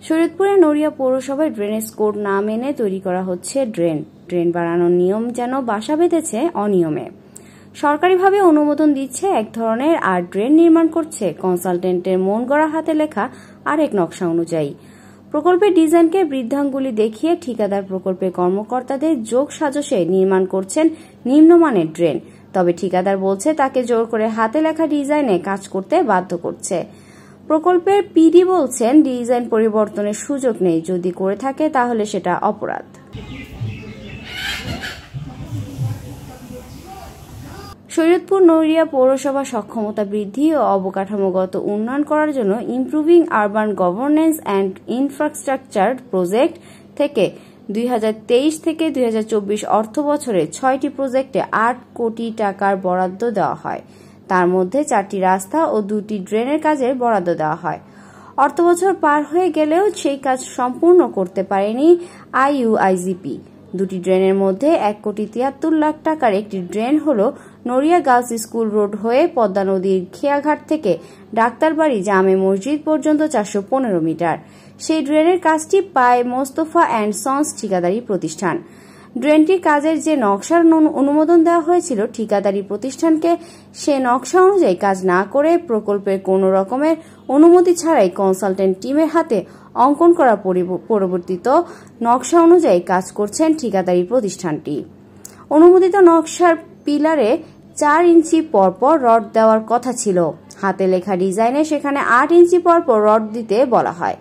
শরীয়তপুরের নড়িয়া পৌরসভায় drainage code না মেনে তৈরি করা হচ্ছে ড্রেন বাড়ানোর নিয়ম যেন বাসা বেঁধেছে অনিয়মে। সরকারিভাবে অনুমোদন দিচ্ছে এক ধরনের, আর ড্রেন নির্মাণ করছে কনসালটেন্টের মন গড়া হাতে লেখা আরেক নকশা অনুযায়ী। প্রকল্পের ডিজাইনকে বৃদ্ধাঙ্গুলি দেখিয়ে ঠিকাদার প্রকল্পের কর্মকর্তাদের যোগ সাজসে নির্মাণ করছেন নিম্নমানের ড্রেন। তবে ঠিকাদার বলছে তাকে জোর করে হাতে লেখা ডিজাইনে কাজ করতে বাধ্য করছে। প্রকল্পের পিডি বলছেন ডিজাইন পরিবর্তনের সুযোগ নেই, যদি করে থাকে তাহলে সেটা অপরাধ। শরীয়তপুর নড়িয়া পৌরসভা সক্ষমতা বৃদ্ধি ও অবকাঠামোগত উন্নয়ন করার জন্য improving urban governance and infrastructure project থেকে 2023 থেকে 2024 অর্থ বছরে 6টি প্রজেক্টে 8 কোটি টাকার বরাদ্দ দেওয়া হয়। তার মধ্যে 4টি রাস্তা ও 2টি ড্রেনের কাজের বরাদ্দ দেওয়া হয়। অর্থবছর পার হয়ে গেলেও সেই কাজ সম্পূর্ণ করতে পারেনি আইইউআইজিপি। 2টি ড্রেনের মধ্যে 1,73,00,000 টাকার একটি ড্রেন হল নড়িয়া গার্লস স্কুল রোড হয়ে পদ্মা নদীর খেয়াঘাট থেকে ডাক্তারবাড়ি জামে মসজিদ পর্যন্ত 415 মিটার। সেই ড্রেনের কাজটি পায় মোস্তফা অ্যান্ড সন্স ঠিকাদারি প্রতিষ্ঠান। ড্রেনটির কাজের যে নকশার অনুমোদন দেওয়া হয়েছিল, ঠিকাদারি প্রতিষ্ঠানকে সে নকশা অনুযায়ী কাজ না করে প্রকল্পের কোনো রকমের অনুমতি ছাড়াই কনসালটেন্ট টিমের হাতে অঙ্কন করা পরিবর্তিত নকশা অনুযায়ী কাজ করছেন ঠিকাদারি প্রতিষ্ঠানটি। অনুমোদিত নকশার পিলারে 4 ইঞ্চি পরপর রড দেওয়ার কথা ছিল। হাতে লেখা ডিজাইনে সেখানে 8 ইঞ্চি পরপর রড দিতে বলা হয়।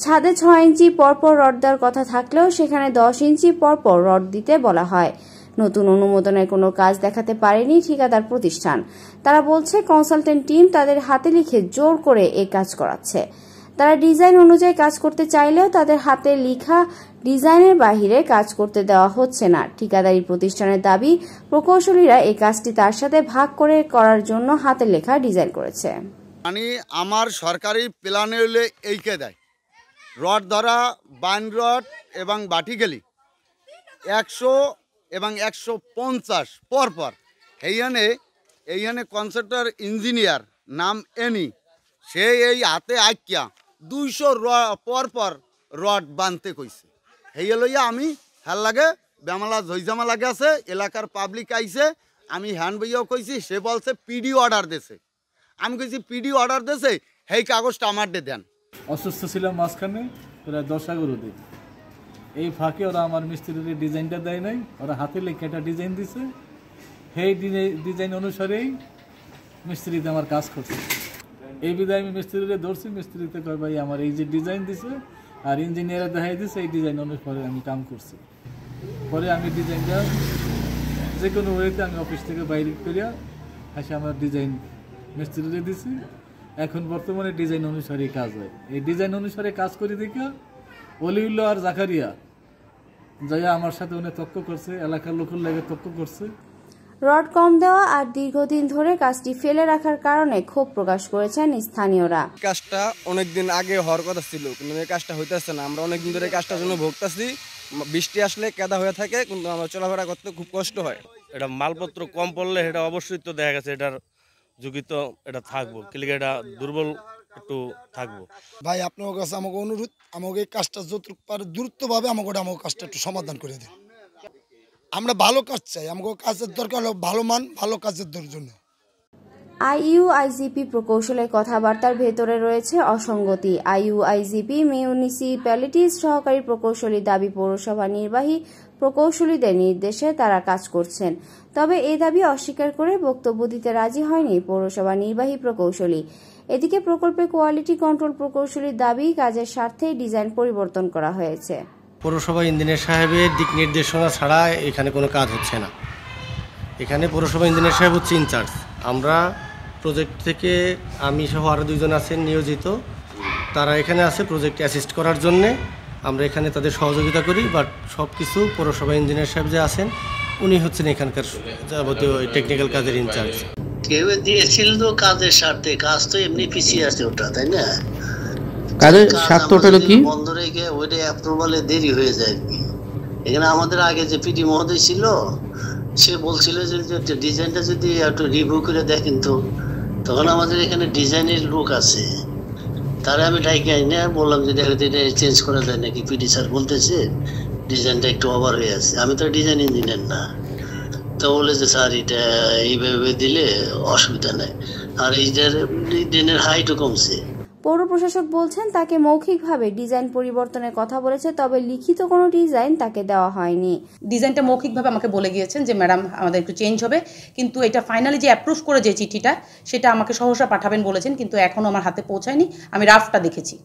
ছাদে 6 ইঞ্চি পরপর রড দেওয়ার কথা থাকলেও সেখানে 10 ইঞ্চি পরপর রড দিতে বলা হয়। নতুন অনুমোদনের কোনো কাজ দেখাতে পারেনি ঠিকাদার প্রতিষ্ঠান। তারা বলছে কনসালটেন্ট টিম তাদের হাতে লিখে জোর করে এই কাজ করাচ্ছে। তারা ডিজাইন অনুযায়ী কাজ করতে চাইলেও তাদের হাতে লেখা ডিজাইনের বাহিরে কাজ করতে দেওয়া হচ্ছে না। ঠিকাদারি প্রতিষ্ঠানের দাবি, প্রকৌশলীরা এই কাজটি তার সাথে ভাগ করে করার জন্য হাতে লেখা ডিজাইন করেছে। মানে আমার সরকারি প্ল্যানে হলে এইকে দেয় রড ধরা, বাইন রড এবং বাটি গেলি 100 এবং 150 পরপর। এইখানে কনস্ট্রাক্টর ইঞ্জিনিয়ার নাম এনি, সে এই হাতে আঁকিয়া 200 পরপর রড বাঁধতে কইছে। হেয়ে লইয়া আমি হ্যার লাগে বেমালা ঝইঝামা লাগে আছে, এলাকার পাবলিক আইছে, আমি হ্যান্ড বইয়াও কইছি, সে বলছে পিডি অর্ডার দেছে। আমি কইছি পিডি অর্ডার দেছে, সেই কাগজটা আমার দেন। অসুস্থ ছিলাম মাঝখানে প্রায় 10 দিন। এই ফাঁকে ওরা আমার মিস্ত্রির ডিজাইনটা দেয় নাই, ওরা হাতে লেখে একটা ডিজাইন দিছে। সেই ডিজাইন অনুসারেই মিস্ত্রিতে আমার কাজ করছে। এই বিধায় আমি মিস্ত্রিতে ধরছি, মিস্ত্রিতে কয় ভাই আমার এই যে ডিজাইন দিছে আর ইঞ্জিনিয়ারে দেখাই দিছে, এই ডিজাইন অনুসারে আমি কাম করছি। পরে আমি ডিজাইনটা যে কোনো ওয়েতে আমি অফিস থেকে বাইরে করিয়া এসে আমার ডিজাইন মিস্ত্রিতে দিছি। এখন বর্তমানে ডিজাইন অনুসারে কাজ হয়। এই ডিজাইন অনুসারে কাজ করি দেখে অলিউল্লাহ আর জাকারিয়া যাইয়া আমার সাথে অনেক তর্ক করছে, এলাকার লোকের লাগে তর্ক করছে। রড কম দেওয়া আর দীর্ঘদিন ধরে কাজটি ফেলে রাখার কারণে ক্ষোভ প্রকাশ করেছেন স্থানীয়রা। কাজটা অনেকদিন আগে হওয়ার কথা ছিল, কিন্তু এই কাজটা হইতেছে না। আমরা অনেকদিন ধরে কাজটার জন্য ভুগতেছি। বৃষ্টি আসলে কাদা হয়ে থাকে, কিন্তু আমার চলাফেরা করতে খুব কষ্ট হয়। এটা মালপত্র কম পড়লে এটা অবশ্যই তো দেখা গেছে এটার ঝুঁকি তো এটা থাকবো, কিলিকে এটা দুর্বল একটু থাকবো। ভাই আপনার কাছে আমাকে অনুরোধ, আমাকে এই কাজটা যতটুকু পারে দ্রুতভাবে আমাকে কাজটা একটু সমাধান করে দেন। আমরা ভালো কাজ চাই, আমাকে কাজের দরকার হলো ভালো মান, ভালো কাজের জন্য। আইইউআইজিপি প্রকৌশলের কথাবার্তার ভেতরে রয়েছে অসঙ্গতি। আইইউআইজিপি মিউনিসিপ্যালিটিস সহকারী প্রকৌশলী দাবি পৌরসভা নির্বাহী প্রকৌশলীদের নির্দেশে তারা কাজ করছেন। তবে এই দাবি অস্বীকার করে বক্তব্য দিতে রাজি হয়নি পৌরসভা নির্বাহী প্রকৌশলী। এদিকে প্রকল্পের কোয়ালিটি কন্ট্রোল প্রকৌশলীর দাবি কাজের স্বার্থে ডিজাইন পরিবর্তন করা হয়েছে। পৌরসভা ইঞ্জিনিয়ার সাহেবের দিক নির্দেশনা ছাড়া এখানে কোনো কাজ হচ্ছে না। এখানে পৌরসভা ইঞ্জিনিয়ার সাহেব হচ্ছে ইনচার্জ। আমরা প্রজেক্ট থেকে আমি সহ আরও 2 জন আছেন নিয়োজিত, তারা এখানে আছে প্রজেক্ট অ্যাসিস্ট করার জন্যে। আমরা এখানে তাদের সহযোগিতা করি, বাট সব কিছু পৌরসভা ইঞ্জিনিয়ার সাহেব যে আছেন উনি হচ্ছেন এখানকার যাবতীয় টেকনিক্যাল কাজের ইনচার্জ। কেউ দিয়েছিল তো কাজের স্বার্থে, কাজ তো এমনি পিছিয়ে আছে ওটা, তাই না? কাজের স্বার্থটা কি বন্ধ রেখে ওইটা অ্যাপ্রুভালে দেরি হয়ে যায়। এখানে আমাদের আগে যে পিডি মহোদয় ছিল, সে বলছিল যে ডিজাইনটা যদি একটু রিভিউ করে দেখেন তো। তখন আমাদের এখানে ডিজাইনের লোক আছে, তারা আমি ডাইকে আইনে বললাম যে দেখো এটা চেঞ্জ করা যায় নাকি, পিডি স্যার বলতেছে ডিজাইনটা একটু ওভার হয়ে আছে। আমি তো ডিজাইন ইঞ্জিনিয়ার না, তো বলে যে স্যার এটা এইভাবে দিলে অসুবিধা নেই, আর এইটার ড্রেনের হাইটও কমছে। পৌর প্রশাসক বলছেন তাকে মৌখিকভাবে ডিজাইন পরিবর্তনের কথা বলেছে, তবে লিখিত কোনো ডিজাইন তাকে দেওয়া হয়নি। ডিজাইনটা মৌখিকভাবে আমাকে বলে গিয়েছেন যে ম্যাডাম আমাদের একটু চেঞ্জ হবে, কিন্তু এটা ফাইনালি যে অ্যাপ্রুভ করে যে চিঠিটা সেটা আমাকে সহসা পাঠাবেন বলেছেন, কিন্তু এখনও আমার হাতে পৌঁছায়নি। আমি রাফটা দেখেছি।